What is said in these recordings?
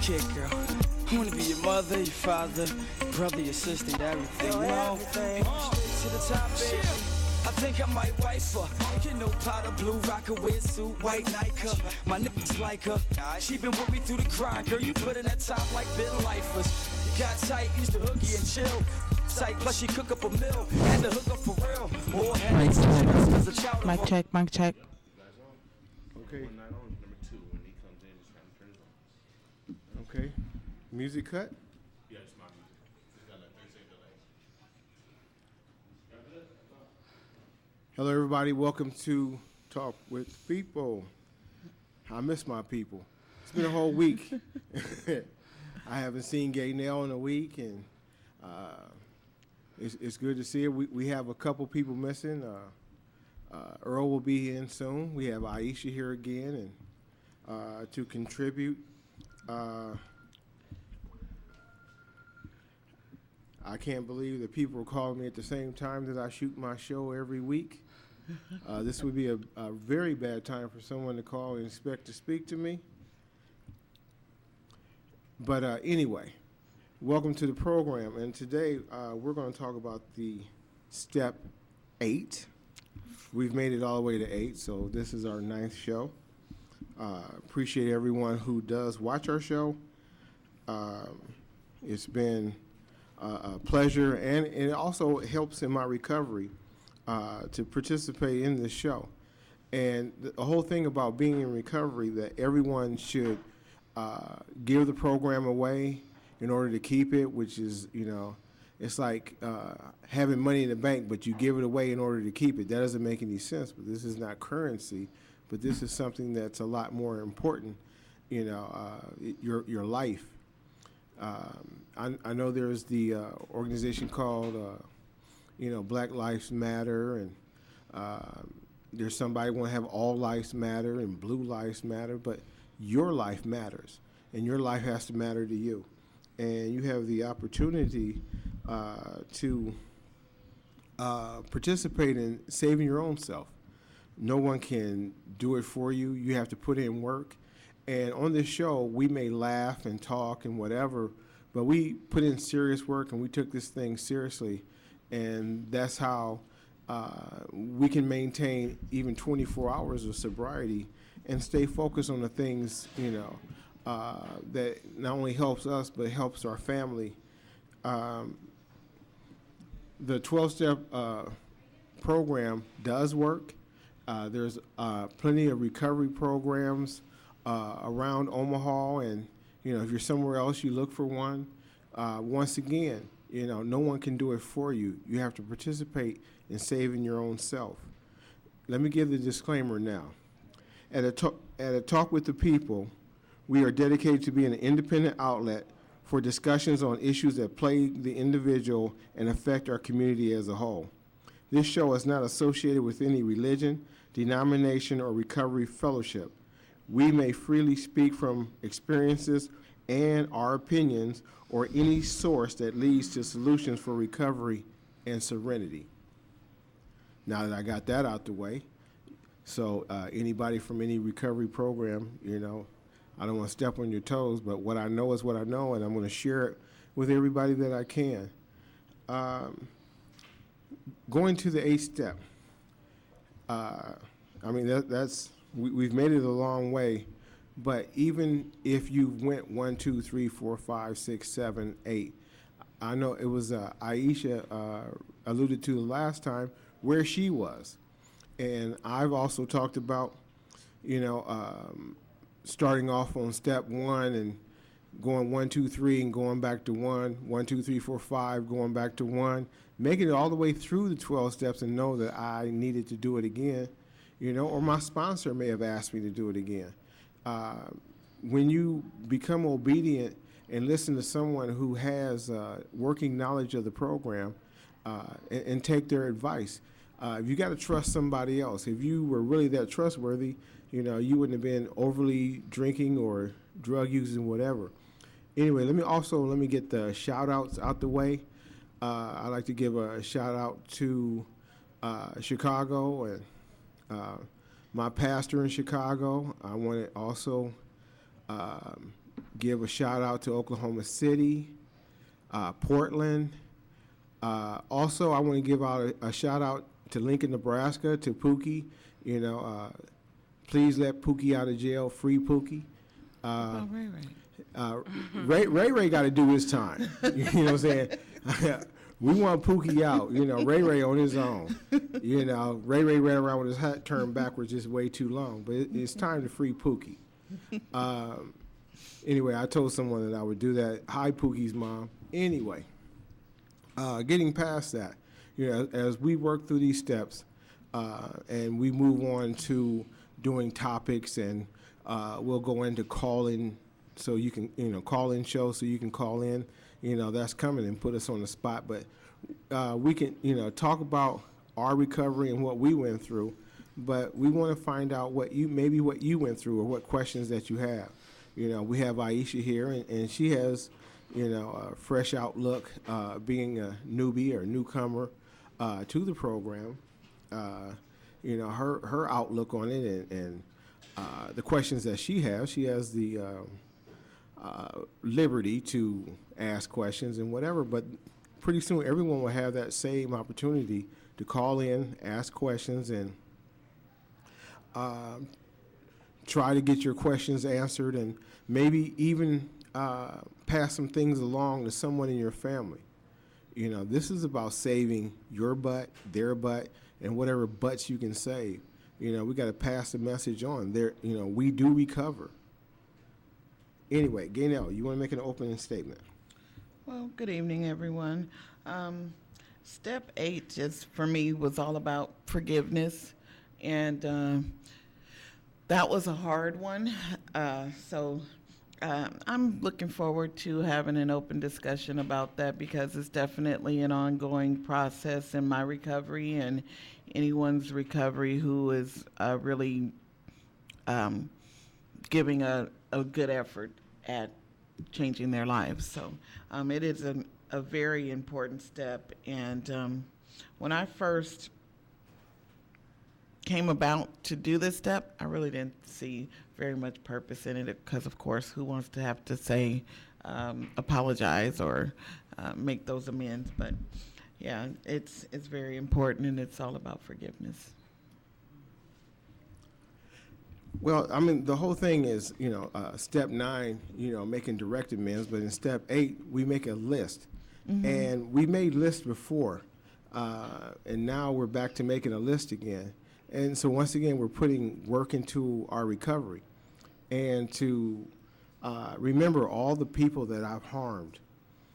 kid, girl. I wanna be your mother, your father, your brother, your sister, your everything, you know? Straight to the top, baby. I think I might wife her. You know, powder blue, rock a weird suit, white Nike. My niggas like her. She been with me through the grind, girl. You put in that top like been lifers. You got tight, used to hooky and chill. Tight, plus she cook up a meal. Had to hook up for real. More headaches and stress as a child. Mic check, mic check. Okay. Okay. Music cut? Yeah, it's my music. It's got like 30-second delay. Hello, everybody. Welcome to Talk with People. I miss my people. It's been a whole week. I haven't seen Gaynell in a week, and it's good to see her. We have a couple people missing. Earl will be in soon. We have Aisha here again, and to contribute. I can't believe that people are calling me at the same time that I shoot my show every week. This would be a very bad time for someone to call and expect to speak to me. But anyway, welcome to the program. And today we're going to talk about the step 8. We've made it all the way to 8, so this is our 9th show. Appreciate everyone who does watch our show. It's been a pleasure, and it also helps in my recovery to participate in this show. And the whole thing about being in recovery, that everyone should give the program away in order to keep it, which is, it's like having money in the bank, but you give it away in order to keep it. That doesn't make any sense, but this is not currency, but this is something that's a lot more important, your life. I know there's the organization called, Black Lives Matter, and there's somebody want to have all lives matter and blue lives matter, but your life matters, and your life has to matter to you. And you have the opportunity to participate in saving your own self. No one can do it for you. You have to put in work. And on this show, we may laugh and talk and whatever, but we put in serious work and we took this thing seriously. And that's how we can maintain even 24 hours of sobriety and stay focused on the things, that not only helps us, but helps our family. The 12-step program does work. There's plenty of recovery programs around Omaha, and if you're somewhere else, you look for one. Once again, no one can do it for you. You have to participate in saving your own self. Let me give the disclaimer now. At a Talk with the People, we are dedicated to being an independent outlet for discussions on issues that plague the individual and affect our community as a whole. This show is not associated with any religion, denomination, or recovery fellowship. We may freely speak from experiences and our opinions or any source that leads to solutions for recovery and serenity. Now that I got that out the way, so anybody from any recovery program, I don't want to step on your toes, but what I know is what I know, and I'm going to share it with everybody that I can. Going to the 8th step. We've made it a long way, but even if you went 1, 2, 3, 4, 5, 6, 7, 8, I know it was Aisha alluded to the last time where she was, and I've also talked about, starting off on step 1 and going 1, 2, 3 and going back to 1, 1, 2, 3, 4, 5, going back to 1, making it all the way through the 12 steps and know that I needed to do it again, or my sponsor may have asked me to do it again. When you become obedient and listen to someone who has working knowledge of the program and take their advice, you got to trust somebody else. If you were really that trustworthy, you wouldn't have been overly drinking or drug using, whatever. Anyway, let me get the shout outs out the way. I'd like to give a shout out to Chicago and my pastor in Chicago. I want to also give a shout out to Oklahoma City, Portland. Also, I want to give out a shout out to Lincoln, Nebraska, to Pookie. You know, please let Pookie out of jail. Free Pookie. Oh, Ray Ray. Ray got to do his time. You know what I'm saying? We want Pookie out. You know, Ray on his own. You know, Ray ran around with his hat turned backwards just way too long. But it's time to free Pookie. Anyway, I told someone that I would do that. Hi, Pookie's mom. Anyway, getting past that, you know, as we work through these steps and we move on to doing topics, and we'll go into call-in, so you can, you know, call-in show, so you can call in. You know, that's coming and put us on the spot. But we can, you know, talk about our recovery and what we went through. But we want to find out what you went through, or what questions that you have. You know, we have Aisha here, and she has, you know, a fresh outlook, being a newbie or newcomer to the program. You know, her outlook on it, and the questions that she has the liberty to ask questions and whatever. But pretty soon, everyone will have that same opportunity to call in, ask questions, and try to get your questions answered, and maybe even pass some things along to someone in your family. You know, this is about saving your butt, their butt, and whatever butts you can save. You know, we got to pass the message on. There, you know, we do recover. Anyway, Gaynell, you want to make an opening statement? Well, good evening, everyone. Step 8 just for me was all about forgiveness, and that was a hard one. So I'm looking forward to having an open discussion about that, because it's definitely an ongoing process in my recovery and anyone's recovery who is really giving a good effort at changing their lives. So it is a very important step. And when I first came about to do this step, I really didn't see very much purpose in it, because, of course, who wants to have to say apologize or make those amends? But yeah, it's very important, and it's all about forgiveness. Well, I mean, the whole thing is, you know, step 9, you know, making direct amends, but in step 8, we make a list. Mm-hmm. And we made lists before, and now we're back to making a list again. And so once again, we're putting work into our recovery, and to remember all the people that I've harmed.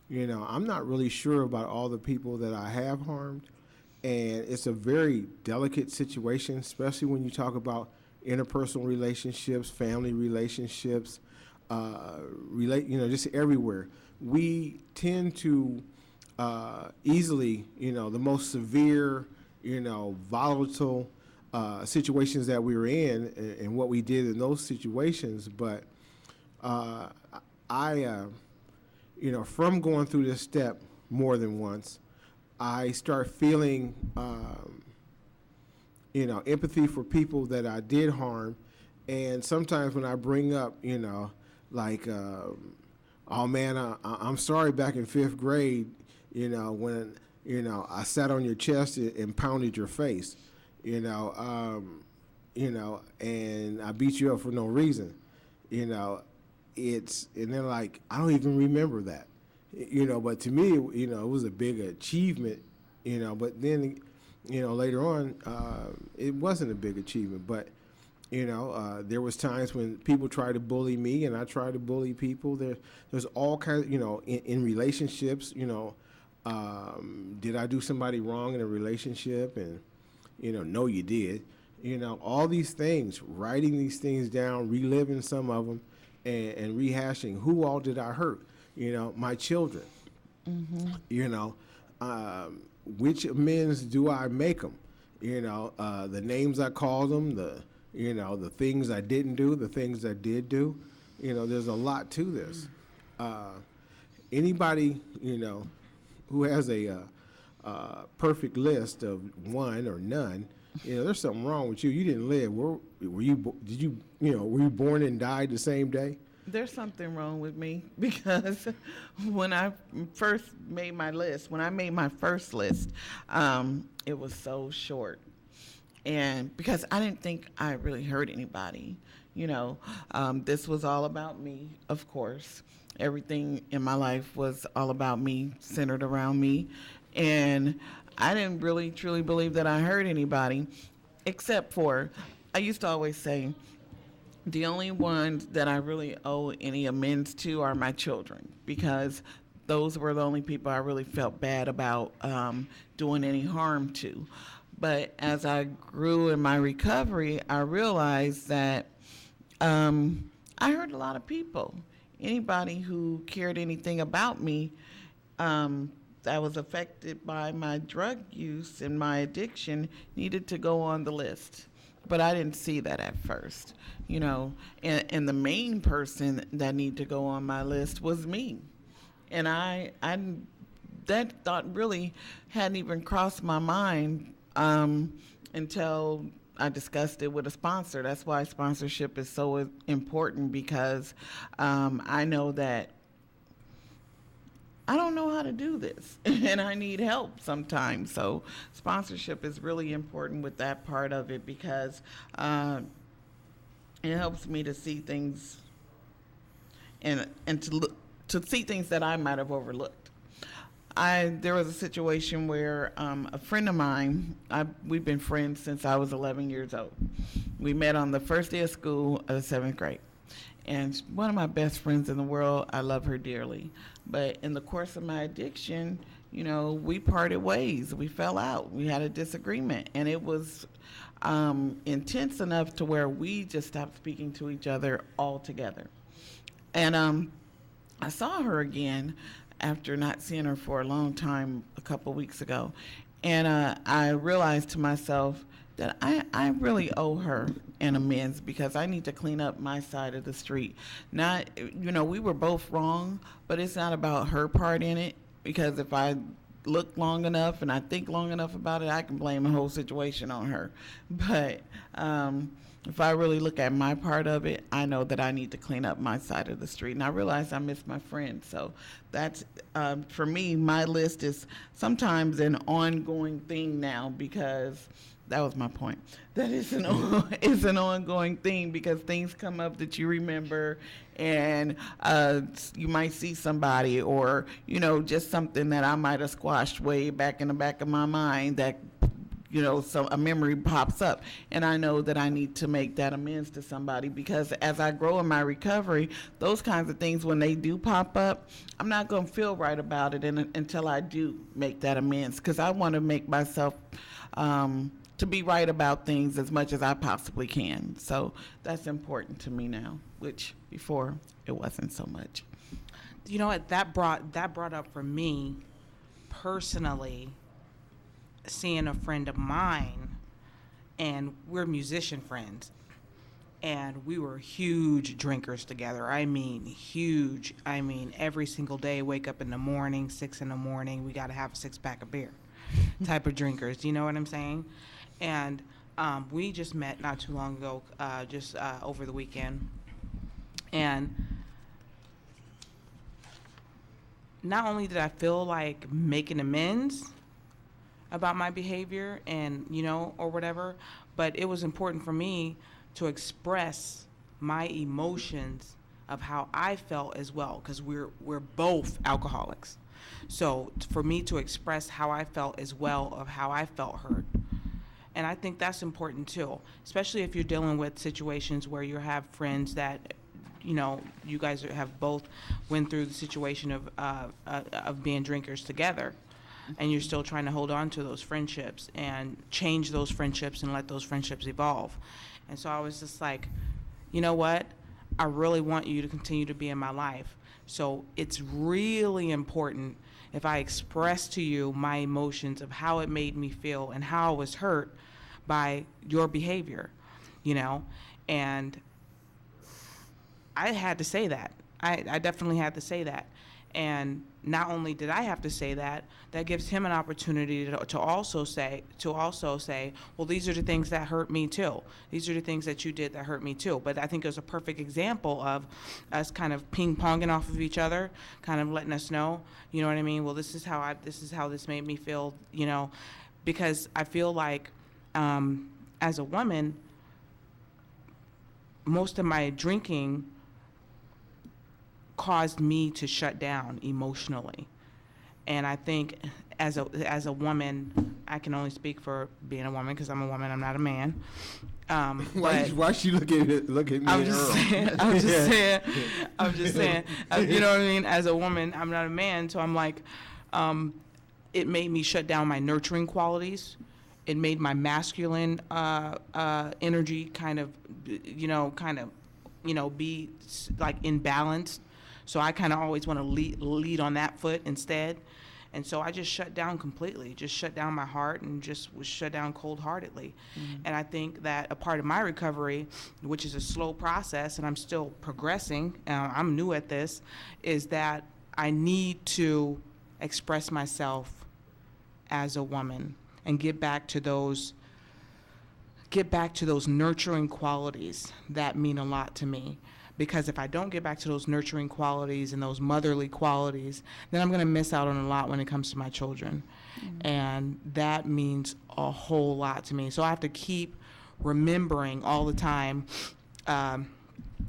You know, I'm not really sure about all the people that I have harmed, and it's a very delicate situation, especially when you talk about interpersonal relationships, family relationships, you know, just everywhere. We tend to easily, you know, the most severe, you know, volatile situations that we were in, and what we did in those situations. But you know, from going through this step more than once, I start feeling, you know, empathy for people that I did harm. And sometimes when I bring up, you know, like, oh man, I'm sorry, back in 5th grade, you know, when, you know, I sat on your chest and pounded your face, you know, and I beat you up for no reason, you know, and then like, I don't even remember that, you know, but to me, you know, it was a big achievement, you know, but then, you know, later on, it wasn't a big achievement. But, you know, there was times when people tried to bully me, and I tried to bully people. There's all kinds, you know, in relationships, you know, did I do somebody wrong in a relationship? And, you know, no, you did. You know, all these things, writing these things down, reliving some of them, and rehashing who all did I hurt? You know, my children. Mm-hmm. You know, which amends do I make them? You know, the names I called them, you know, the things I didn't do, the things I did do. You know, there's a lot to this. Anybody, you know, who has a perfect list of one or none, you know, there's something wrong with you. You didn't live. Were you born and died the same day? There's something wrong with me because when I first made my list, when I made my first list, it was so short. And because I didn't think I really hurt anybody, this was all about me, of course. Everything in my life was all about me, centered around me. And I didn't really truly believe that I hurt anybody, except for, I used to always say, the only ones that I really owe any amends to are my children because those were the only people I really felt bad about doing any harm to. But as I grew in my recovery, I realized that I hurt a lot of people. Anybody who cared anything about me that was affected by my drug use and my addiction needed to go on the list. But I didn't see that at first, and the main person that needed to go on my list was me. And that thought really hadn't even crossed my mind until I discussed it with a sponsor. That's why sponsorship is so important because I know that I don't know how to do this and I need help sometimes. So sponsorship is really important with that part of it because it helps me to see things and to see things that I might have overlooked. There was a situation where a friend of mine, we've been friends since I was 11 years old. We met on the first day of school of the seventh grade. And one of my best friends in the world, I love her dearly. But in the course of my addiction, we parted ways. We fell out. We had a disagreement. And it was intense enough to where we just stopped speaking to each other altogether. And I saw her again after not seeing her for a long time a couple weeks ago. And I realized to myself that I really owe her an amends because I need to clean up my side of the street. Not, we were both wrong, but it's not about her part in it because if I look long enough and I think long enough about it, I can blame the whole situation on her. But if I really look at my part of it, I know that I need to clean up my side of the street. And I realize I miss my friend. So that's, for me, my list is sometimes an ongoing thing now because that was my point. That is it's an ongoing thing because things come up that you remember and you might see somebody or, just something that I might have squashed way back in the back of my mind that so a memory pops up and I know that I need to make that amends to somebody because as I grow in my recovery, those kinds of things, when they do pop up, I'm not going to feel right about it until I do make that amends because I want to make myself to be right about things as much as I possibly can. So that's important to me now, which before it wasn't so much. You know what, that brought up for me personally, seeing a friend of mine, and we're musician friends, and we were huge drinkers together. I mean, huge. I mean, every single day, wake up in the morning, 6 a.m, we got to have a 6-pack of beer type of drinkers. You know what I'm saying? And we just met not too long ago, just over the weekend. And not only did I feel like making amends about my behavior and, or whatever, but it was important for me to express my emotions of how I felt as well, because we're both alcoholics. So for me to express how I felt as well of how I felt hurt. And I think that's important too, especially if you're dealing with situations where you have friends that, you guys have both went through the situation of being drinkers together, and you're still trying to hold on to those friendships and change those friendships and let those friendships evolve. And so I was just like, you know what? I really want you to continue to be in my life. So it's really important if I express to you my emotions of how it made me feel and how I was hurt by your behavior, and I had to say that. I definitely had to say that. And not only did I have to say that, that gives him an opportunity to also say, well, these are the things that hurt me too. These are the things that you did that hurt me too. But I think it was a perfect example of us kind of ping-ponging off of each other, kind of letting us know, you know what I mean? Well, this is how this made me feel, you know, because I feel like as a woman, most of my drinking caused me to shut down emotionally. And I think as a woman, I can only speak for being a woman because I'm a woman, I'm not a man. Why she look at me? I'm just saying, you know what I mean? As a woman, I'm not a man, so I'm like, it made me shut down my nurturing qualities. It made my masculine energy kind of be like imbalanced. So I kind of always want to lead on that foot instead. And so I just shut down completely, just shut down my heart and just was shut down cold-heartedly. And I think that a part of my recovery, which is a slow process and I'm still progressing, I'm new at this, is that I need to express myself as a woman and get back to those nurturing qualities that mean a lot to me. Because if I don't get back to those nurturing qualities and those motherly qualities, then I'm going to miss out on a lot when it comes to my children. And that means a whole lot to me. So I have to keep remembering all the time.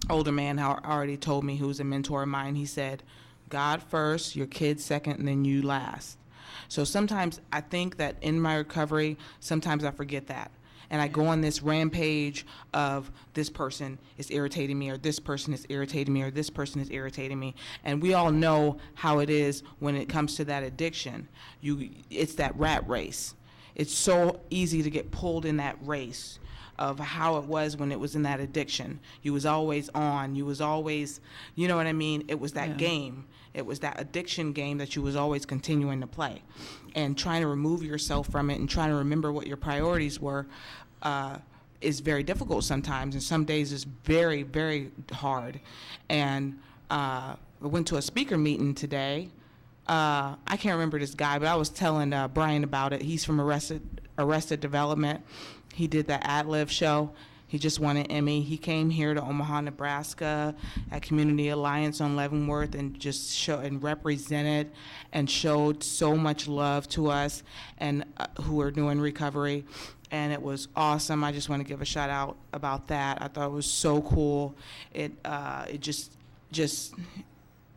Older man already told me, who's a mentor of mine, he said, God first, your kids second, and then you last. So sometimes I think that in my recovery, sometimes I forget that. And I go on this rampage of this person is irritating me, or this person is irritating me, or this person is irritating me. And we all know how it is when it comes to that addiction. It's that rat race. It's so easy to get pulled in that race of how it was when it was in that addiction. You was always on. You was always, you know what I mean? It was that game. It was that addiction game that you was always continuing to play. And trying to remove yourself from it and trying to remember what your priorities were is very difficult sometimes. And some days it's very, very hard. And I went to a speaker meeting today. I can't remember this guy, but I was telling Brian about it. He's from Arrested Development. He did that Ad-Lib show. He just won an Emmy. He came here to Omaha, Nebraska at Community Alliance on Leavenworth and just represented and showed so much love to us and who are doing recovery. And it was awesome. I just want to give a shout out about that. I thought it was so cool. It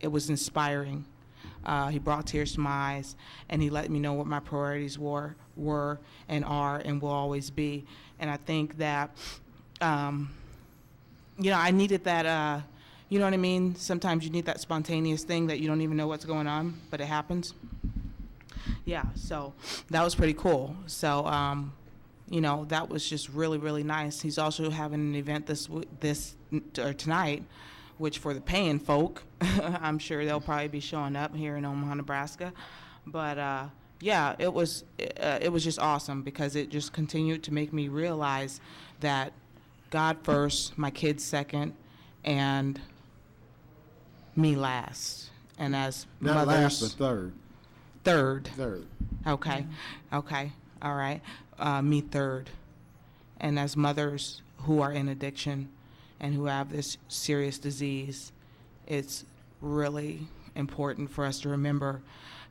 was inspiring. He brought tears to my eyes, and he let me know what my priorities were and are and will always be. And I think that, I needed that, you know what I mean? Sometimes you need that spontaneous thing that you don't even know what's going on, but it happens. Yeah, so that was pretty cool. So, that was just really, really nice. He's also having an event tonight, which for the paying folk, I'm sure they'll probably be showing up here in Omaha, Nebraska. But it was just awesome because it just continued to make me realize that God first, my kids second, and me last. And as not mothers, last, but third. Okay. Okay. All right. Me third. And as mothers who are in addiction and who have this serious disease, it's really important for us to remember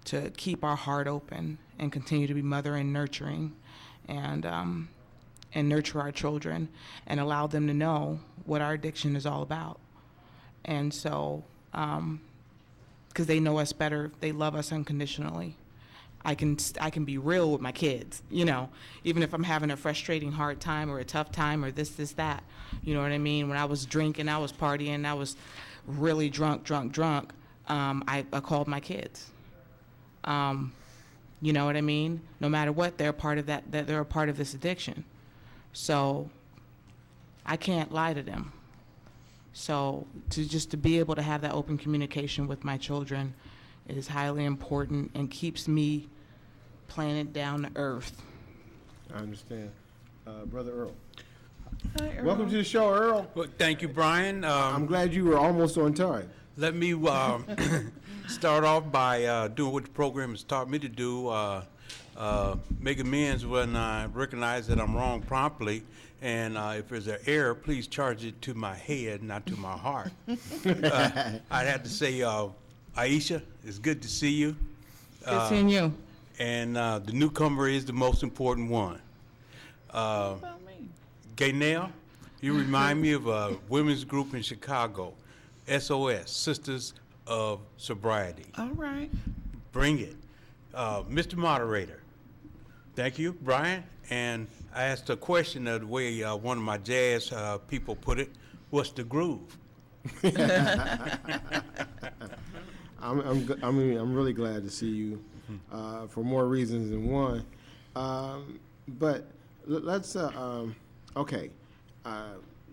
to keep our heart open and continue to be mother and nurturing and nurture our children and allow them to know what our addiction is all about. And so, because they know us better, they love us unconditionally. I can be real with my kids, even if I'm having a frustrating hard time or a tough time or this, that, you know what I mean? When I was drinking, I was partying, I was really drunk, I called my kids. You know what I mean? No matter what, they're part of that they're a part of this addiction. So I can't lie to them. So to be able to have that open communication with my children is highly important and keeps me planet down to earth. I understand. Brother Earl. Hi, Earl. Welcome to the show, Earl. Well, thank you, Brian. I'm glad you were almost on time. Let me start off by doing what the program has taught me to do, make amends when I recognize that I'm wrong promptly, and if there's an error, please charge it to my head, not to my heart. I'd have to say, Aisha, it's good to see you. Good seeing you. And the newcomer is the most important one. What about me? Gaynell, you remind me of a women's group in Chicago, SOS, Sisters of Sobriety. All right. Bring it. Mr. Moderator, thank you, Brian. And I asked a question of the way one of my jazz people put it, what's the groove? I'm really glad to see you for more reasons than one. But let's okay.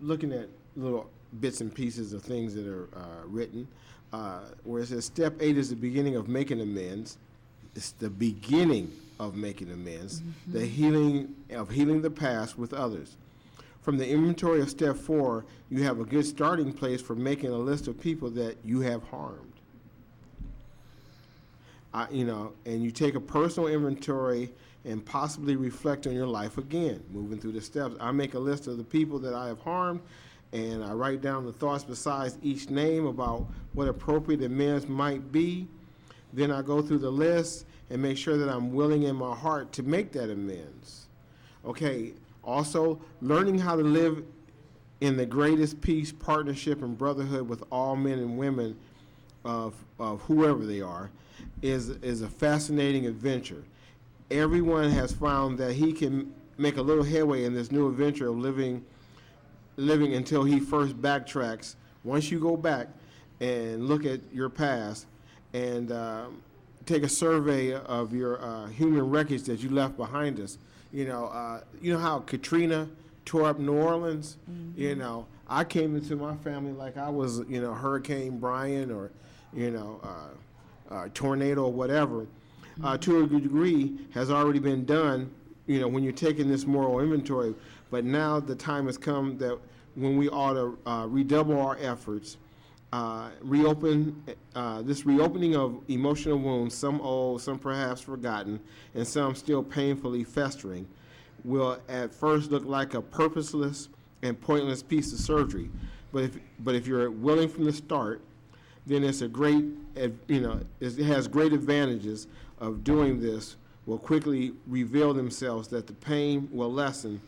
Looking at little bits and pieces of things that are written, where it says step 8 is the beginning of making amends. It's the beginning of making amends, the healing the past with others. From the inventory of step 4, you have a good starting place for making a list of people that you have harmed. And you take a personal inventory and possibly reflect on your life again, moving through the steps. I make a list of the people that I have harmed, and I write down the thoughts besides each name about what appropriate amends might be. Then I go through the list and make sure that I'm willing in my heart to make that amends. Okay, also, learning how to live in the greatest peace, partnership, and brotherhood with all men and women of whoever they are is a fascinating adventure. Everyone has found that he can make a little headway in this new adventure of living until he first backtracks. Once you go back and look at your past and take a survey of your human wreckage that you left behind us. You know how Katrina tore up New Orleans? Mm-hmm. I came into my family like I was, Hurricane Brian or, tornado or whatever. To a degree has already been done, when you're taking this moral inventory. But now the time has come that when we ought to redouble our efforts, reopening of emotional wounds, some old, some perhaps forgotten, and some still painfully festering, will at first look like a purposeless and pointless piece of surgery. But if you're willing from the start, then it's a great, it has great advantages of doing this will quickly reveal themselves that the pain will lessen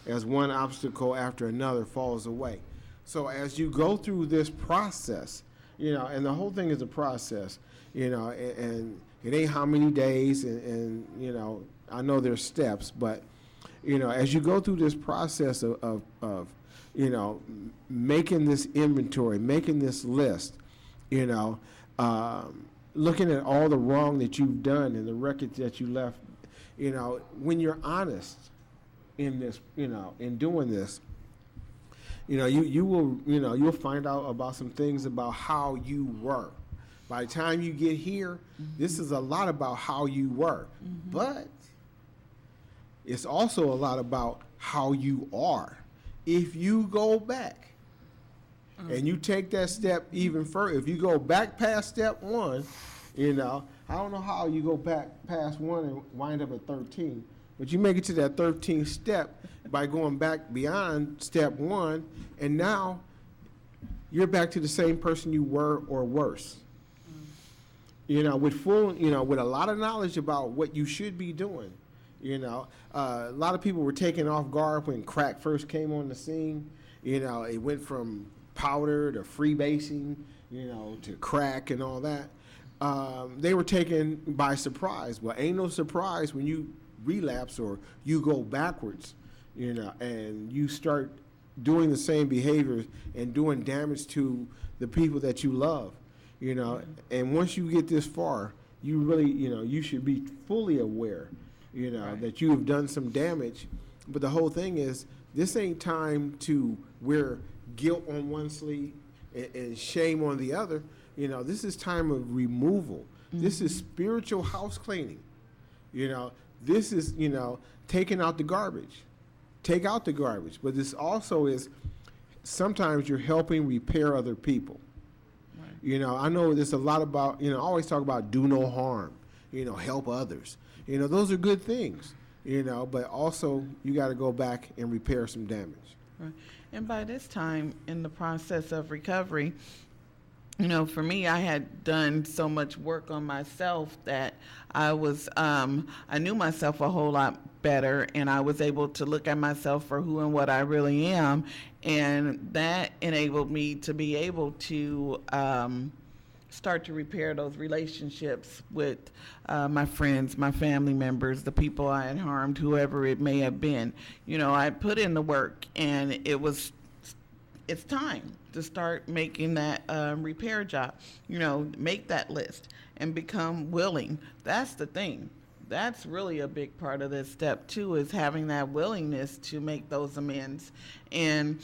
as one obstacle after another falls away. So as you go through this process, and the whole thing is a process, and it ain't how many days, and I know there's steps, but, as you go through this process of making this inventory, making this list, looking at all the wrong that you've done and the wreckage that you left, when you're honest in this, in doing this, you'll find out about some things about how you were. By the time you get here, this is a lot about how you were, but it's also a lot about how you are. If you go back and you take that step even further, if you go back past step 1, I don't know how you go back past 1 and wind up at 13, but you make it to that 13th step by going back beyond step 1, and now you're back to the same person you were or worse. With with a lot of knowledge about what you should be doing. A lot of people were taken off guard when crack first came on the scene. It went from powder to freebasing, to crack and all that. They were taken by surprise. Well, ain't no surprise when you relapse or you go backwards, and you start doing the same behaviors and doing damage to the people that you love, and once you get this far, you really, you should be fully aware, right, that you have done some damage. But the whole thing is, this ain't time to wear guilt on one sleeve and shame on the other. This is time of removal. This is spiritual house cleaning. This is, taking out the garbage. Take out the garbage. But this also is, sometimes you're helping repair other people. Right. You know, I know there's a lot about, I always talk about do no harm, help others. Those are good things, but also you got to go back and repair some damage. Right. And by this time in the process of recovery, for me, I had done so much work on myself that I knew myself a whole lot better, and I was able to look at myself for who and what I really am, and that enabled me to be able to start to repair those relationships with my friends, my family members, the people I had harmed, whoever it may have been. I put in the work, and it's time to start making that repair job, make that list and become willing. That's the thing. That's really a big part of this step too, is having that willingness to make those amends, and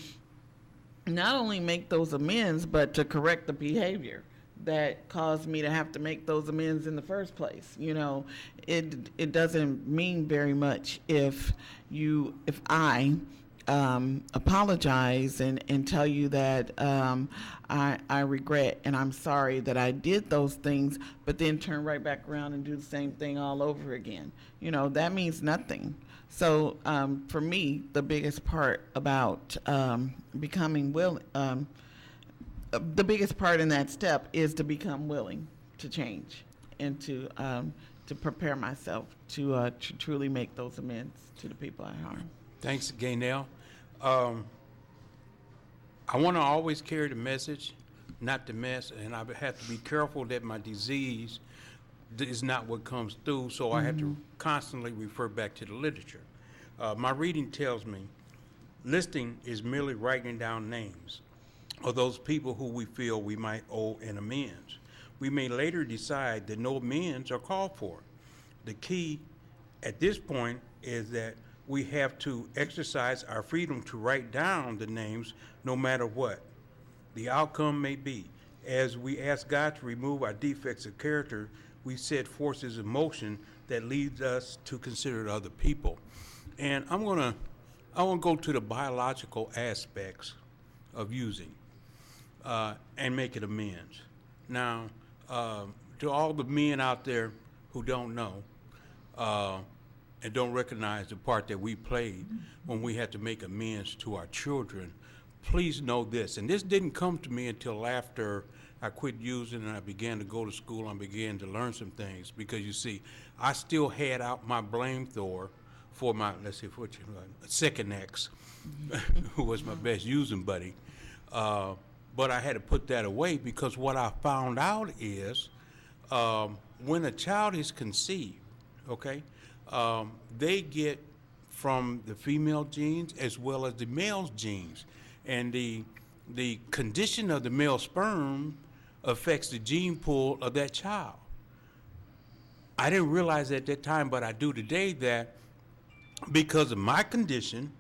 not only make those amends, but to correct the behavior that caused me to have to make those amends in the first place. It doesn't mean very much if I apologize and tell you that I regret and I'm sorry that I did those things, but then turn right back around and do the same thing all over again. That means nothing. So for me, the biggest part about becoming willing, the biggest part in that step is to become willing to change and to prepare myself to truly make those amends to the people I harmed. Thanks, Gaynell. I want to always carry the message, not the mess, and I have to be careful that my disease is not what comes through, so I have to constantly refer back to the literature. My reading tells me listing is merely writing down names of those people who we feel we might owe an amends. We may later decide that no amends are called for. The key at this point is that we have to exercise our freedom to write down the names no matter what the outcome may be. As we ask God to remove our defects of character, we set forces in motion that leads us to consider other people. And I want to go to the biological aspects of using and making amends. Now, to all the men out there who don't know, and don't recognize the part that we played when we had to make amends to our children, please know this. And this didn't come to me until after I quit using and I began to go to school and began to learn some things. Because you see, I still had out my flamethrower for my, second ex, who was my best using buddy. But I had to put that away because what I found out is when a child is conceived, okay, they get from the female genes as well as the male genes. And the condition of the male sperm affects the gene pool of that child. I didn't realize at that time, but I do today, that because of my condition,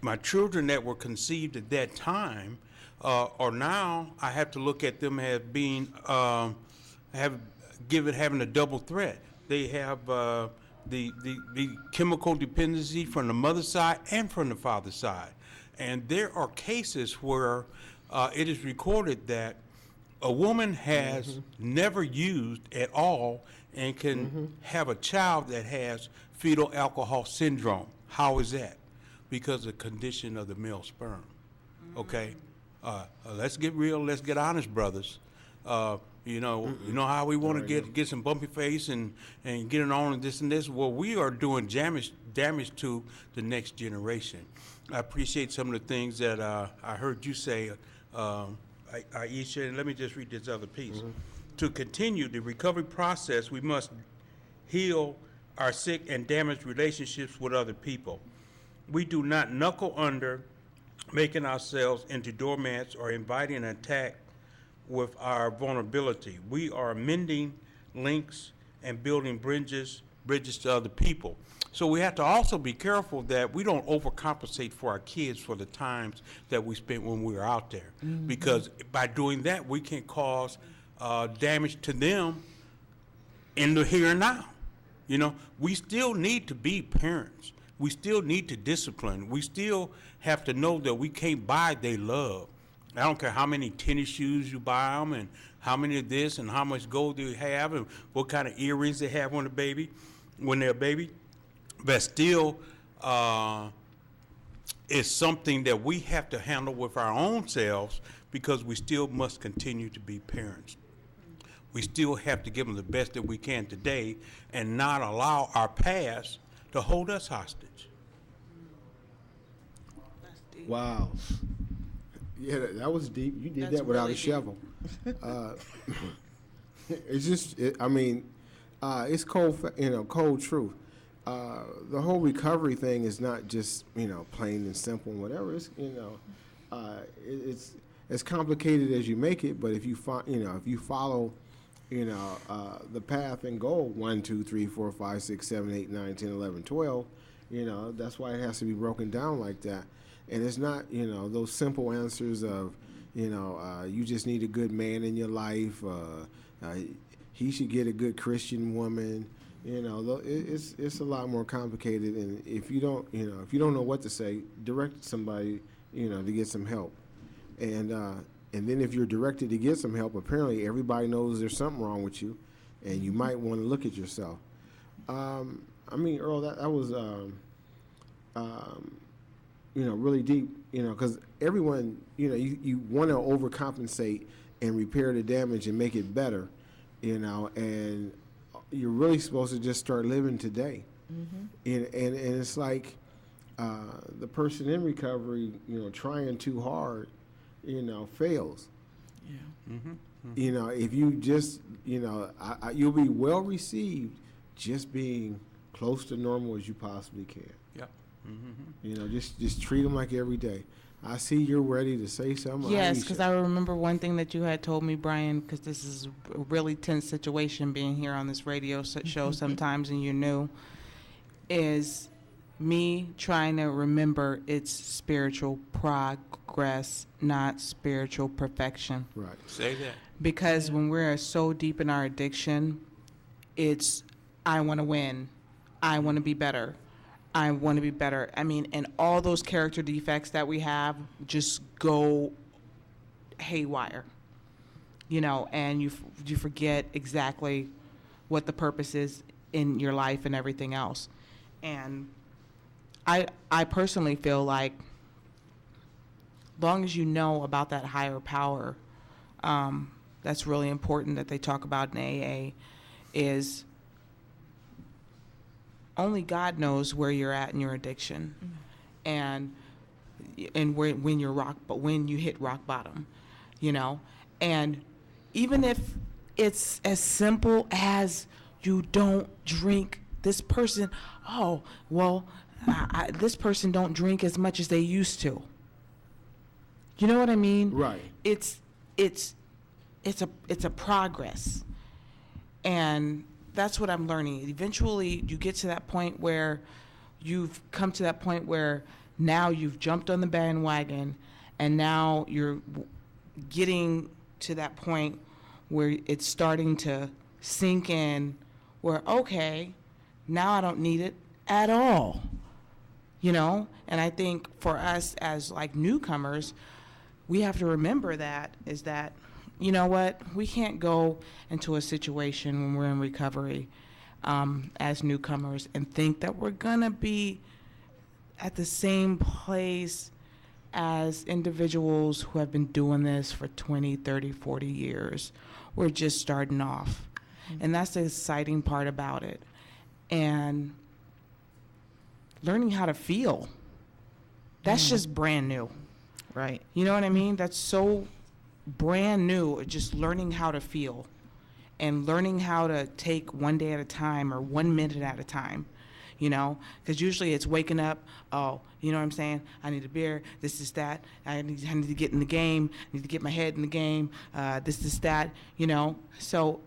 my children that were conceived at that time are now, I have to look at them as being, having a double threat. They have the chemical dependency from the mother's side and from the father's side. And there are cases where it is recorded that a woman has never used at all and can have a child that has fetal alcohol syndrome. How is that? Because of the condition of the male sperm. Okay? Let's get real, let's get honest, brothers. You know how we want to get some bumpy face and get it on and this. Well, we are doing damage to the next generation. I appreciate some of the things that I heard you say, Aisha, and let me just read this other piece. To continue the recovery process, we must heal our sick and damaged relationships with other people. We do not knuckle under, making ourselves into doormats or inviting an attack with our vulnerability. We are mending links and building bridges to other people. So we have to also be careful that we don't overcompensate for our kids for the times that we spent when we were out there. Because by doing that, we can cause damage to them in the here and now. You know, we still need to be parents. We still need to discipline. We still have to know that we can't buy their love. I don't care how many tennis shoes you buy them and how many of this and how much gold they have and what kind of earrings they have on the baby when they're a baby. But still, it's something that we have to handle with our own selves because we still must continue to be parents. We still have to give them the best that we can today and not allow our past to hold us hostage. Wow. Yeah, that was deep. You did That's that without really a shovel. It's just, it's cold truth. The whole recovery thing is not just, plain and simple and whatever. It's, it's as complicated as you make it. But if you follow, the path and goal 1, 2, 3, 4, 5, 6, 7, 8, 9, 10, 11, 12, that's why it has to be broken down like that. And it's not, those simple answers of, you just need a good man in your life. He should get a good Christian woman. It's a lot more complicated. And if you don't know what to say, direct somebody, to get some help. And then if you're directed to get some help, apparently everybody knows there's something wrong with you, and you might want to look at yourself. Earl, that was really deep, because everyone, you want to overcompensate and repair the damage and make it better, and you're really supposed to just start living today. And it's like the person in recovery, trying too hard, fails. Yeah. If you just, you'll be well received just being close to normal as you possibly can. Yep. Just treat them like every day. I see you're ready to say something. Yes, Aisha. because I remember one thing that you had told me, Brian, because this is a really tense situation being here on this radio show sometimes, and you're new, is me trying to remember it's spiritual progress, not spiritual perfection. Right. Say that. Because when we're so deep in our addiction, it's, I want to win. I want to be better. I want to be better. And all those character defects that we have just go haywire, and you forget exactly what the purpose is in your life and everything else. And I personally feel like, long as you know about that higher power, that's really important that they talk about in AA, is only God knows where you're at in your addiction, and when you hit rock bottom, and even if it's as simple as you don't drink. This person, this person don't drink as much as they used to. You know what I mean? Right. It's a progress, and that's what I'm learning. Eventually, you get to that point where you've come to that point where now you've jumped on the bandwagon, and now you're getting to that point where it's starting to sink in, where, okay, now I don't need it at all, And I think for us as like newcomers, we have to remember that, you know what, we can't go into a situation when we're in recovery as newcomers and think that we're gonna be at the same place as individuals who have been doing this for 20, 30, 40 years. We're just starting off. And that's the exciting part about it. And learning how to feel, that's just brand new. Right. You know what I mean? That's so brand new, just learning how to feel and learning how to take one day at a time or 1 minute at a time, because usually it's waking up, you know what I'm saying? I need a beer, this is that, I need to get in the game, I need to get my head in the game, this is that, So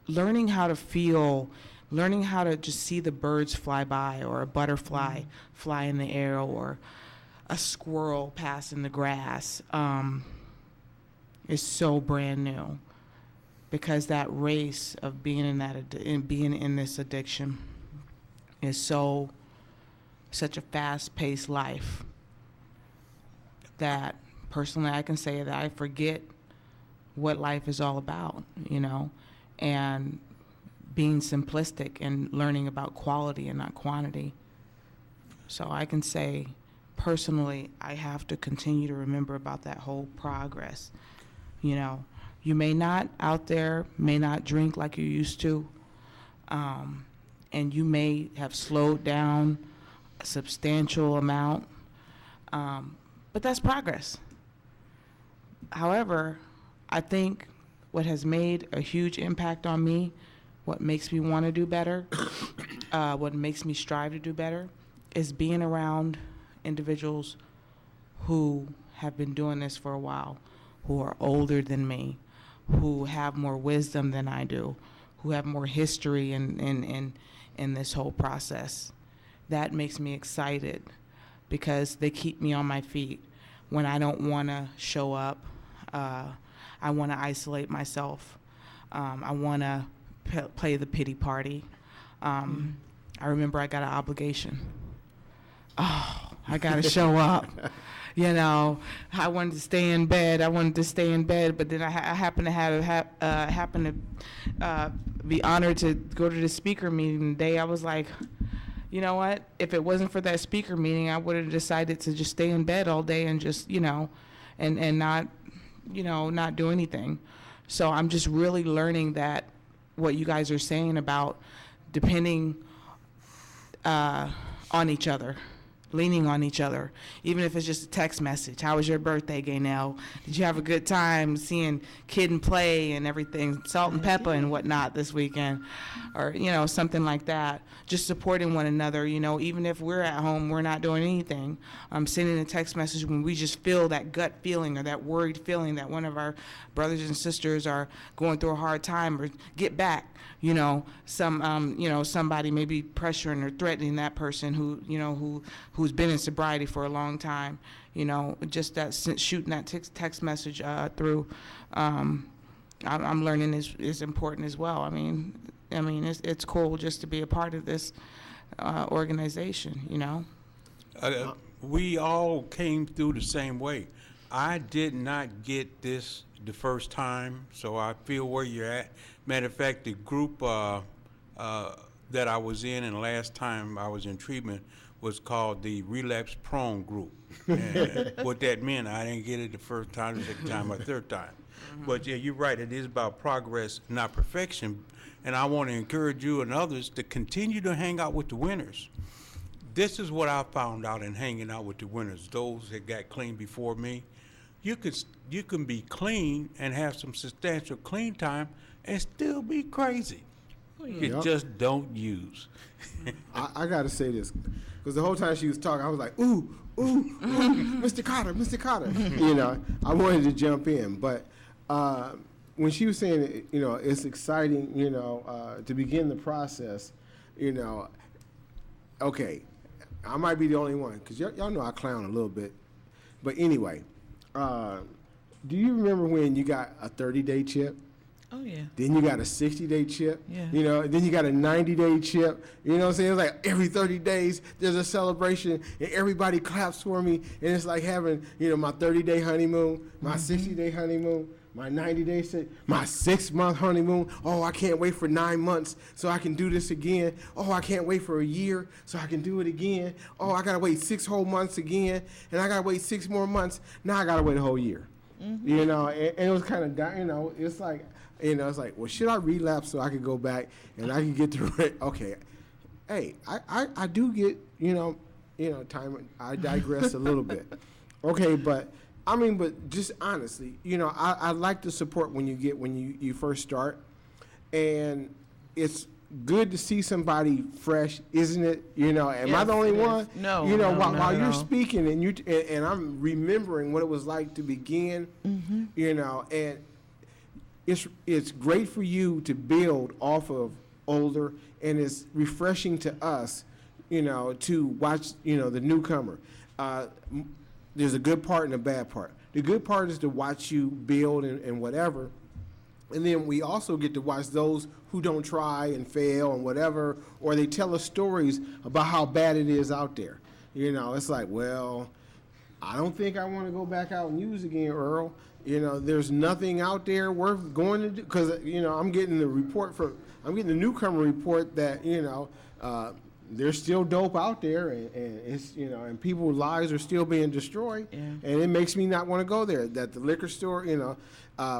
learning how to feel, learning how to just see the birds fly by, or a butterfly fly in the air, or a squirrel pass in the grass, is so brand new, because that race of being in this addiction is such a fast-paced life that personally, I can say that I forget what life is all about, and being simplistic and learning about quality and not quantity. So I can say, personally, I have to continue to remember about that whole progress. You may not out there, may not drink like you used to, and you may have slowed down a substantial amount, but that's progress. However, I think what has made a huge impact on me, what makes me want to do better, what makes me strive to do better, is being around individuals who have been doing this for a while, who are older than me, who have more wisdom than I do, who have more history in this whole process. That makes me excited because they keep me on my feet when I don't want to show up. I want to isolate myself. I want to play the pity party. I remember I got an obligation. Oh, I got to show up. I wanted to stay in bed. But then I happened to be honored to go to the speaker meeting today. I was like, you know what? If it wasn't for that speaker meeting, I would have decided to just stay in bed all day and just, and not, not do anything. So I'm just really learning that what you guys are saying about depending on each other, leaning on each other, even if it's just a text message. How was your birthday, Gaynell? Did you have a good time seeing Kid and Play and everything, Salt and Pepper and whatnot this weekend? Or, something like that. Just supporting one another, even if we're at home, we're not doing anything. Sending a text message when we just feel that gut feeling or that worried feeling that one of our brothers and sisters are going through a hard time, or get back. Somebody may be pressuring or threatening that person who's been in sobriety for a long time. Just that shooting that text message through. I'm learning is important as well. I mean, it's cool just to be a part of this organization. We all came through the same way. I did not get this the first time, so I feel where you're at. Matter of fact, the group that I was in, and last time I was in treatment, was called the Relapse Prone Group. And what that meant, I didn't get it the first time, the second time, or third time. But yeah, you're right. It is about progress, not perfection. And I want to encourage you and others to continue to hang out with the winners. This is what I found out in hanging out with the winners, those that got clean before me. You can be clean and have some substantial clean time and still be crazy. You just don't use. I got to say this, because the whole time she was talking, I was like, ooh, Mr. Carter. I wanted to jump in. But when she was saying, it's exciting, to begin the process, okay, I might be the only one, because y'all know I clown a little bit. But anyway, do you remember when you got a 30-day chip? Oh, yeah. Then you got a 60-day chip. Yeah. Then you got a 90-day chip. You know what I'm saying? It's like every 30 days there's a celebration and everybody claps for me. And it's like having, my 30-day honeymoon, my 60-day honeymoon, my 90-day, my 6-month honeymoon. Oh, I can't wait for 9 months so I can do this again. Oh, I can't wait for a year so I can do it again. Oh, I got to wait 6 whole months again. And I got to wait 6 more months. Now I got to wait a whole year. And it was kind of, it's like, it's like, well, should I relapse so I can go back and I can get through it? Okay. Hey, I do get, time. I digress a little bit. Okay, but just honestly, I like the support when you first start, and it's good to see somebody fresh, isn't it? Am I the only one? No. While you're speaking and I'm remembering what it was like to begin, and it's great for you to build off of older, and it's refreshing to us, to watch, the newcomer. There's a good part and a bad part. The good part is to watch you build and whatever. And then we also get to watch those who don't try and fail and whatever, or they tell us stories about how bad it is out there. It's like, well, I don't think I want to go back out and use again, Earl. You know, there's nothing out there worth going to do, because, you know, I'm getting the newcomer report that, you know, there's still dope out there, and it's, you know, and people's lives are still being destroyed, and it makes me not want to go there. That the liquor store, you know,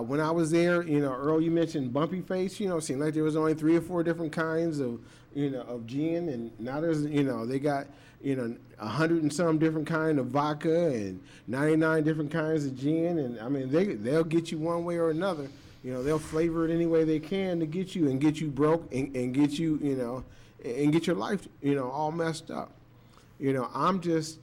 when I was there, you know, Earl, you mentioned Bumpy Face, you know, it seemed like there was only 3 or 4 different kinds of, you know, of gin, and now there's, you know, they got, you know, 100 and some different kind of vodka and 99 different kinds of gin, and I mean, they'll get you one way or another. You know, they'll flavor it any way they can to get you broke and get you, you know, and get your life, you know, all messed up. You know, I'm just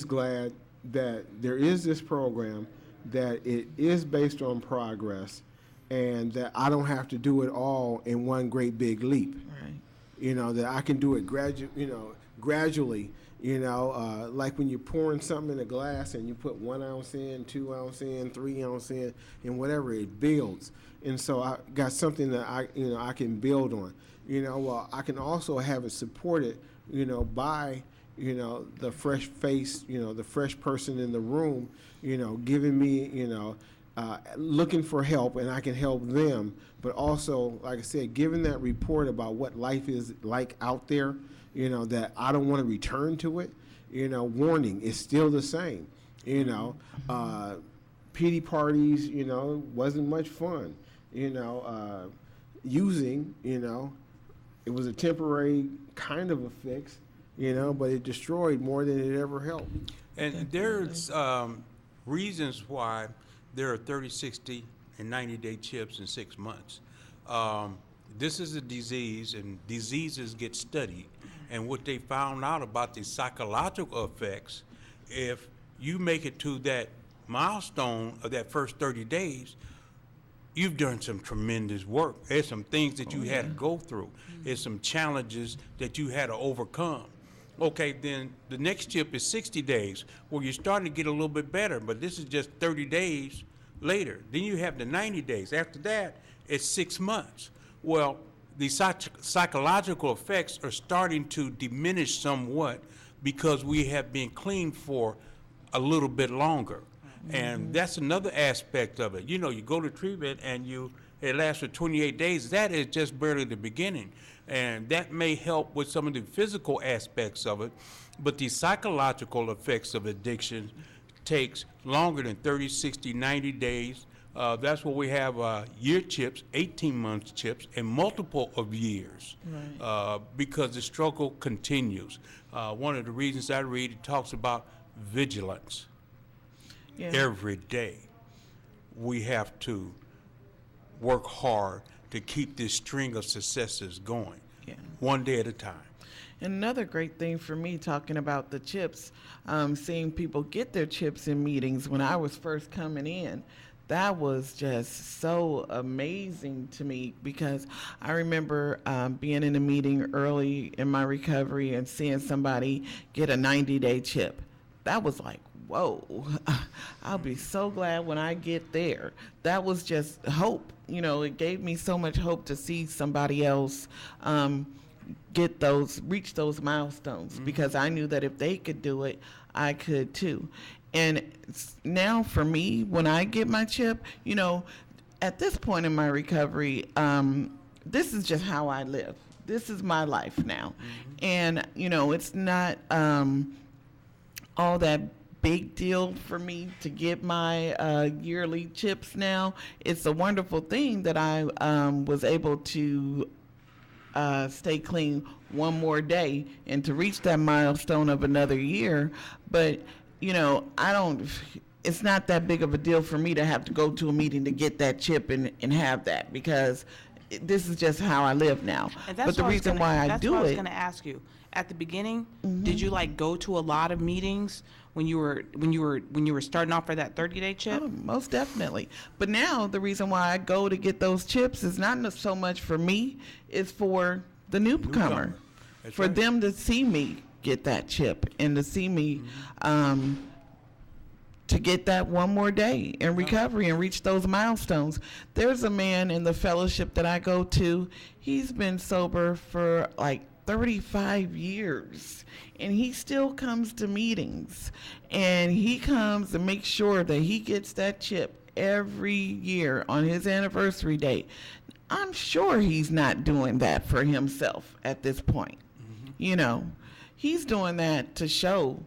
glad that there is this program, that it is based on progress, and that I don't have to do it all in one great big leap. Right. You know, that I can do it gradually. You know, like when you're pouring something in a glass and you put 1 ounce in, 2 ounce in, 3 ounce in, and whatever, it builds. And so I got something that I can build on. You know, well, I can also have it supported, you know, by, you know, the fresh face, you know, the fresh person in the room, you know, giving me, you know, looking for help, and I can help them. But also, like I said, giving that report about what life is like out there, you know, that I don't want to return to it. You know, warning, it's still the same. You know, PD parties, you know, wasn't much fun. You know, using, you know, it was a temporary kind of a fix, you know, but it destroyed more than it ever helped. And there's reasons why there are 30, 60, and 90-day chips in 6 months. This is a disease, and diseases get studied. And what they found out about the psychological effects, if you make it to that milestone of that first 30 days, you've done some tremendous work. There's some things that you had to go through. There's some challenges that you had to overcome. Okay, then the next chip is 60 days. Well, you're starting to get a little bit better, but this is just 30 days later. Then you have the 90 days. After that, it's 6 months. Well, the psychological effects are starting to diminish somewhat because we have been clean for a little bit longer. And that's another aspect of it. You know, you go to treatment and it lasts for 28 days. That is just barely the beginning. And that may help with some of the physical aspects of it, but the psychological effects of addiction takes longer than 30, 60, 90 days. That's where we have year chips, 18-month chips, and multiple of years, because the struggle continues. One of the reasons I read, it talks about vigilance. Yeah. Every day we have to work hard to keep this string of successes going, one day at a time. And another great thing for me, talking about the chips, seeing people get their chips in meetings when I was first coming in, that was just so amazing to me, because I remember being in a meeting early in my recovery and seeing somebody get a 90-day chip. That was like, whoa, I'll be so glad when I get there. That was just hope. You know, it gave me so much hope to see somebody else reach those milestones, because I knew that if they could do it, I could too. And now for me, when I get my chip, you know, at this point in my recovery, this is just how I live. This is my life now. And, you know, it's not all that big deal for me to get my yearly chips now. It's a wonderful thing that I was able to stay clean one more day and to reach that milestone of another year. But, you know, it's not that big of a deal for me to have to go to a meeting to get that chip and have that, because this is just how I live now. But the reason why I do it. That's what I was going to ask you. At the beginning, did you like go to a lot of meetings when you were starting off for that 30-day chip? Oh, most definitely. But now the reason why I go to get those chips is not so much for me, it's for the newcomer. For them to see me get that chip and to see me to get that one more day in recovery and reach those milestones. There's a man in the fellowship that I go to. He's been sober for like 35 years, and he still comes to meetings, and he comes to make sure that he gets that chip every year on his anniversary date. I'm sure he's not doing that for himself at this point. You know, he's doing that to show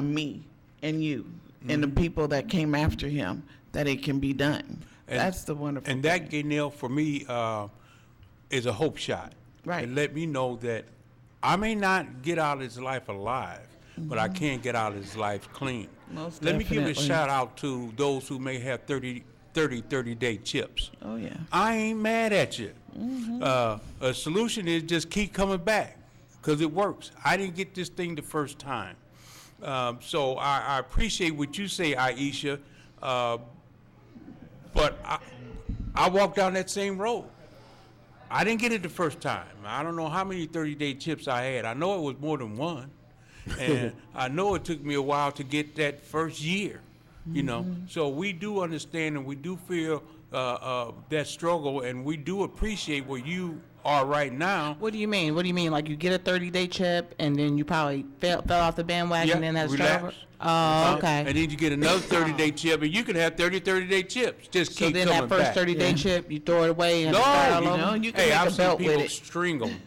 me and you and the people that came after him that it can be done. And- That's the wonderful And thing. that, Gaynell, for me, is a hope shot. Right. It let me know that I may not get out of this life alive, but I can get out of this life clean. Most Let me give a definitely. shout out to those who may have 30-day chips. Oh, yeah. I ain't mad at you. A solution is just keep coming back because it works. I didn't get this thing the first time. So I appreciate what you say, Aisha, but I walked down that same road. I didn't get it the first time. I don't know how many 30-day chips I had. I know it was more than one. And I know it took me a while to get that first year, you know. So we do understand and we do feel that struggle, and we do appreciate where you are right now. What do you mean? What do you mean? Like you get a 30-day chip and then you probably fell off the bandwagon and then had to start over? relapse. Oh, okay. And then you get another 30-day chip, and you can have 30-day chips. Just So keep then coming that first back. 30-day chip, you throw it away and No, start all you over? know, you can Hey, make I've a seen belt with people it. string them.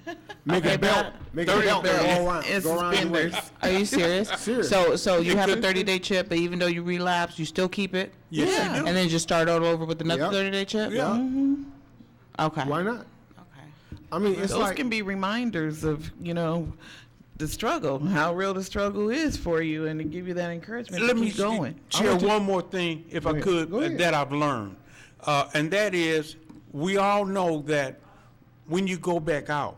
Make Okay, a belt. but Make a 30 belt that days. go around. It's Go around your suspenders. waist. Are you serious? Serious. So you It have a could- 30-day chip, but even though you relapse, you still keep it? Yes, Yeah. you do. And then just start all over with another Yep. 30-day chip? Yeah. Okay. Why not? Okay. I mean, it's Those like can be reminders of, you know, the struggle, how real the struggle is for you, and to give you that encouragement Let to me keep going. share one more thing, if I ahead. could, Go ahead. that I've learned. And that is, we all know that when you go back out,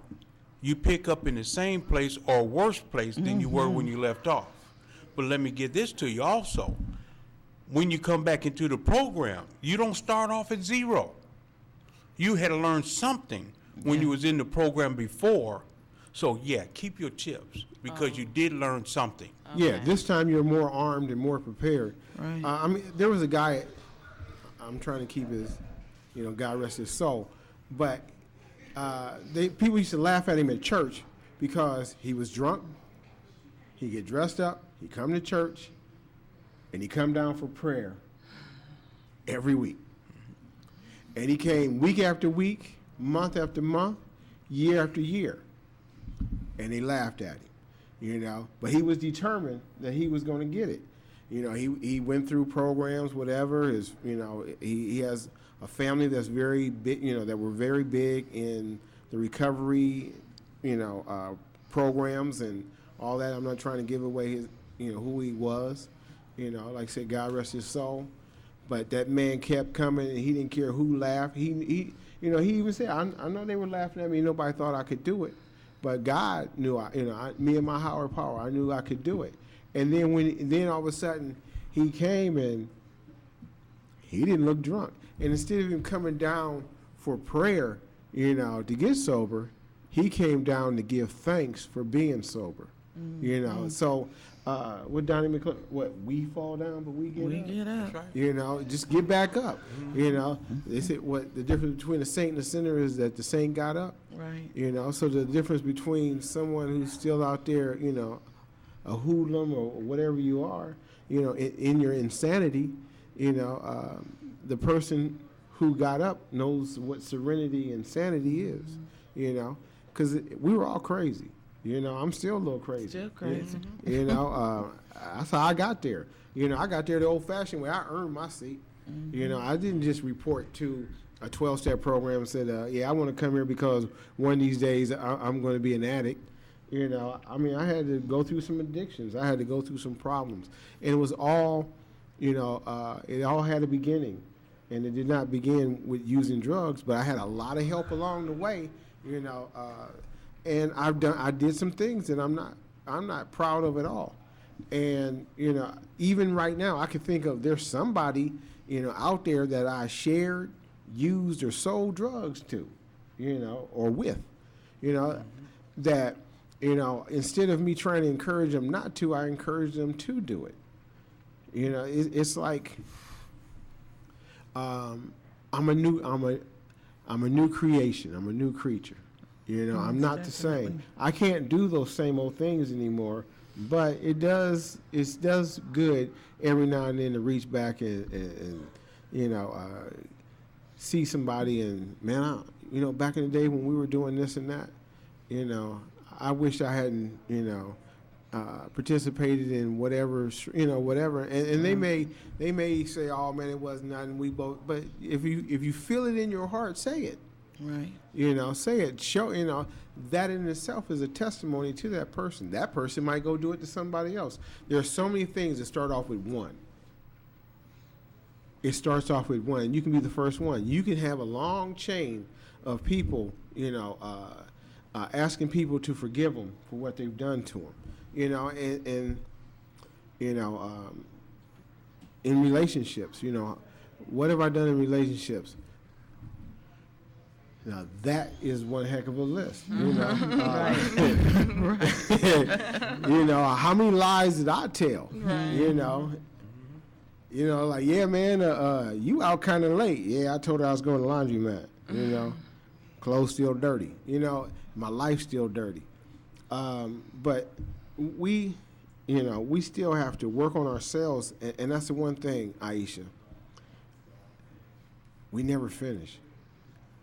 you pick up in the same place or worse place than you were when you left off. But let me get this to you also. When you come back into the program, you don't start off at zero. You had to learn something when you was in the program before. So yeah, keep your chips because you did learn something. yeah. This time you're more armed and more prepared. Right. I mean, there was a guy. I'm trying to keep his, you know, God rest his soul, but people used to laugh at him at church because he was drunk. He get dressed up. He come to church, and he come down for prayer every week. And he came week after week, month after month, year after year. And they laughed at him, you know. But he was determined that he was going to get it. You know, he went through programs, whatever. He has a family that's very big, you know, that were very big in the recovery, you know, programs and all that. I'm not trying to give away his, you know, who he was. You know, like I said, God rest his soul. But that man kept coming, and he didn't care who laughed. He you know, he even said, I know they were laughing at me. Nobody thought I could do it. But God knew, me and my higher power, I knew I could do it. And then all of a sudden, he came and he didn't look drunk. And instead of him coming down for prayer, you know, to get sober, he came down to give thanks for being sober. You know, so what Donnie McClure, we fall down, but we get We up. get up. You know, just get back up. You know, they say what the difference between a saint and a sinner is that the saint got up. Right. You know, so the difference between someone who's still out there, you know, a hoodlum or whatever you are, you know, in your insanity, you know, the person who got up knows what serenity and sanity is, you know, because we were all crazy. You know, I'm still a little crazy. Still crazy. You know, that's how I got there. You know, I got there the old-fashioned way. I earned my seat. You know, I didn't just report to a 12-step program and said, yeah, I want to come here because one of these days I'm going to be an addict. You know, I mean, I had to go through some addictions. I had to go through some problems. And it was all, you know, it all had a beginning. And it did not begin with using drugs, but I had a lot of help along the way, you know, and I did some things that I'm not proud of at all. And, you know, even right now, I can think of there's somebody, you know, out there that I shared, used, or sold drugs to, you know, or with, you know, that, you know, instead of me trying to encourage them not to, I encourage them to do it. You know, it's like I'm a new creation. I'm a new creature. You know, I'm not the same. Definitely. I can't do those same old things anymore, but it does good every now and then to reach back and you know, see somebody and man, you know, back in the day when we were doing this and that, you know, I wish I hadn't, you know, participated in whatever, you know, whatever. And they may say, oh man, it was nothing. We both, but if you feel it in your heart, say it. Right. You know, say it. Show, you know, that in itself is a testimony to that person. That person might go do it to somebody else. There are so many things that start off with one. It starts off with one. You can be the first one. You can have a long chain of people, you know, asking people to forgive them for what they've done to them. You know, and you know, in relationships, you know, what have I done in relationships? Now that is one heck of a list, you know. You know, how many lies did I tell? You know, like, yeah, man, you out kind of late. Yeah, I told her I was going to the laundromat. You know, clothes still dirty. You know, my life still dirty. But we, you know, we still have to work on ourselves, and that's the one thing, Aisha. We never finish.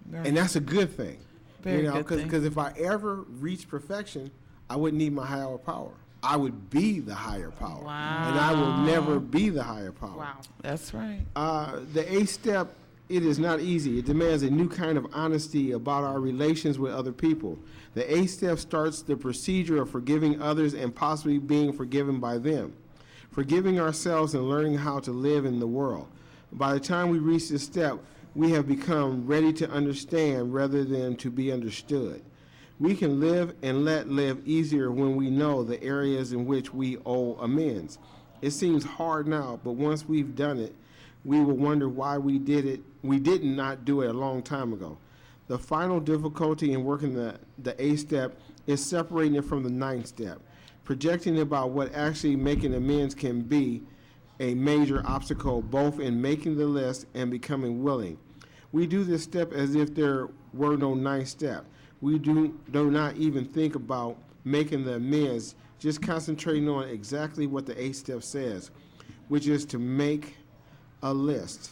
Right. And that's a good thing. Very you know, good thing. because if I ever reach perfection, I wouldn't need my higher power. I would be the higher power. Wow. And I will never be the higher power. Wow. That's right. The 8th step, it is not easy. It demands a new kind of honesty about our relations with other people. The 8th step starts the procedure of forgiving others and possibly being forgiven by them. Forgiving ourselves and learning how to live in the world. By the time we reach this step, we have become ready to understand rather than to be understood. We can live and let live easier when we know the areas in which we owe amends. It seems hard now, but once we've done it, we will wonder why we did not do it a long time ago. The final difficulty in working the 8th step is separating it from the 9th step. Projecting about what actually making amends can be a major obstacle both in making the list and becoming willing. We do this step as if there were no 9th step. We do not even think about making the amends, just concentrating on exactly what the 8th step says, which is to make a list.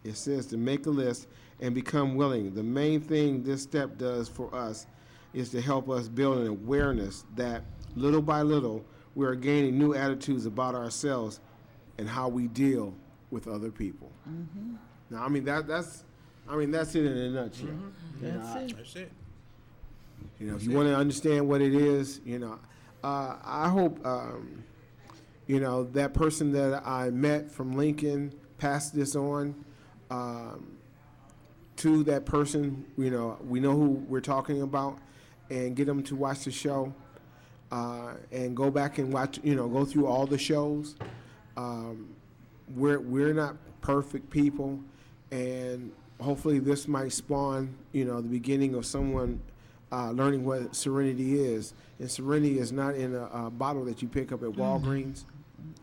It says to make a list and become willing. The main thing this step does for us is to help us build an awareness that little by little we are gaining new attitudes about ourselves and how we deal with other people. Mm-hmm. Now, I mean that's it in a nutshell. Mm-hmm. You know, That's it. That's it. You know, if you want to understand what it is, you know, I hope, you know, that person that I met from Lincoln passed this on to that person. You know, we know who we're talking about, and get them to watch the show and go back and watch. You know, go through all the shows. We're not perfect people, and hopefully this might spawn, you know, the beginning of someone learning what serenity is. And serenity is not in a bottle that you pick up at Walgreens.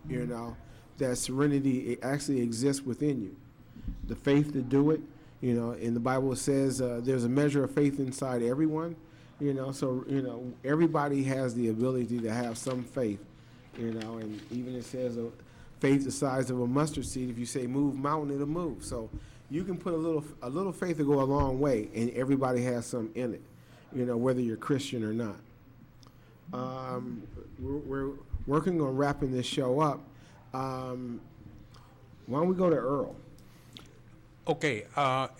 You know, that serenity, it actually exists within you. The faith to do it, you know, in the Bible it says there's a measure of faith inside everyone. You know, so, you know, everybody has the ability to have some faith, you know, and even it says faith the size of a mustard seed. If you say move mountain, it'll move. So you can put a little faith to go a long way, and everybody has some in it, you know, whether you're Christian or not. We're working on wrapping this show up. Why don't we go to Earl? Okay,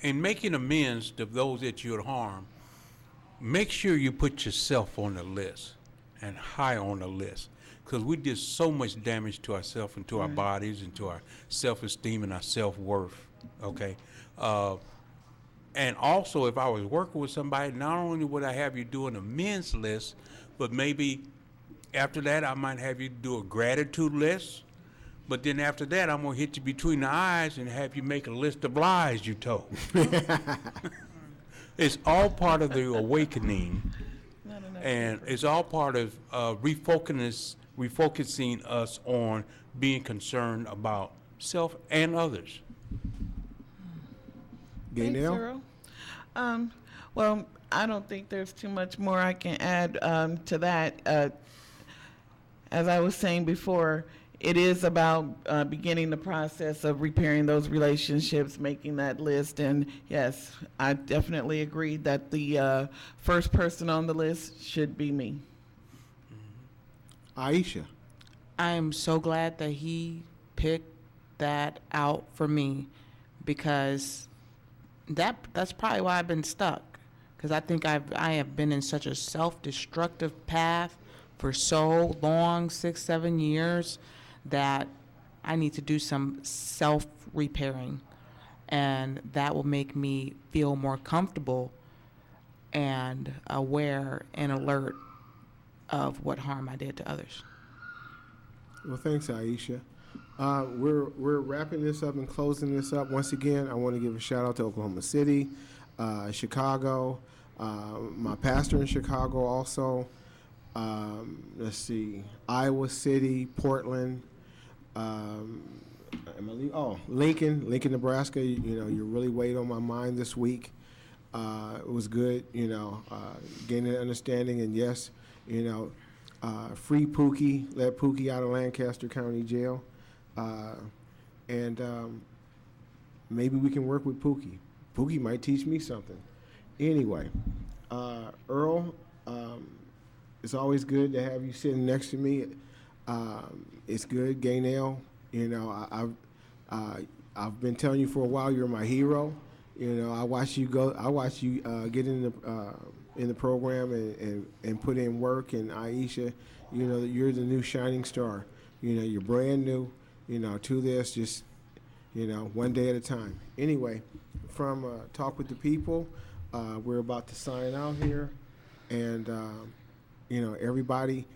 in making amends to those that you had harmed, make sure you put yourself on the list and high on the list, because we did so much damage to ourselves and to our bodies and to our self-esteem and our self-worth, okay? And also, if I was working with somebody, not only would I have you do an amends list, but maybe after that I might have you do a gratitude list. But then after that, I'm going to hit you between the eyes and have you make a list of lies you told. It's all part of the awakening, and it's all part of refocusing us on being concerned about self and others. Thanks, Gaynell? Earl. Well, I don't think there's too much more I can add to that. As I was saying before, it is about beginning the process of repairing those relationships, making that list. And yes, I definitely agree that the first person on the list should be me. Aisha. I am so glad that he picked that out for me, because that's probably why I've been stuck. Because I think I have been in such a self-destructive path for so long, 6-7 years, that I need to do some self-repairing, and that will make me feel more comfortable and aware and alert of what harm I did to others. Well, thanks, Aisha. We're wrapping this up and closing this up. Once again, I want to give a shout out to Oklahoma City, Chicago, my pastor in Chicago also. Let's see, Iowa City, Portland. Lincoln, Nebraska. You know, you really weighed on my mind this week. It was good, gaining an understanding. And yes, free Pookie, let Pookie out of Lancaster County Jail. And maybe we can work with Pookie. Pookie might teach me something. Anyway, Earl, it's always good to have you sitting next to me. It's good, Gaynell. I've been telling you for a while you're my hero. I watch you go. I watch you get in the program and put in work. And Aisha, you're the new shining star. You're brand new. To this, just one day at a time. Anyway, from Talk with the People, we're about to sign out here, and everybody,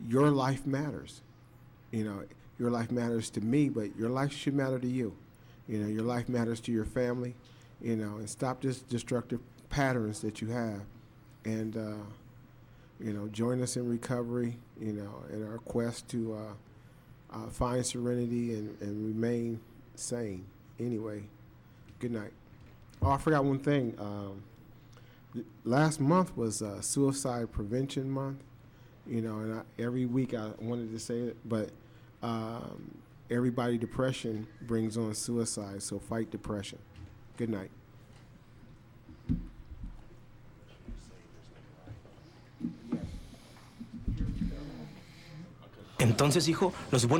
your life matters. Your life matters to me, but your life should matter to you. Your life matters to your family, and stop this destructive patterns that you have. And, join us in recovery, in our quest to find serenity and remain sane. Anyway, good night. Oh, I forgot one thing. Last month was Suicide Prevention Month, and every week I wanted to say it, but everybody, depression brings on suicide, so fight depression. Good night. Entonces, hijo, los buenos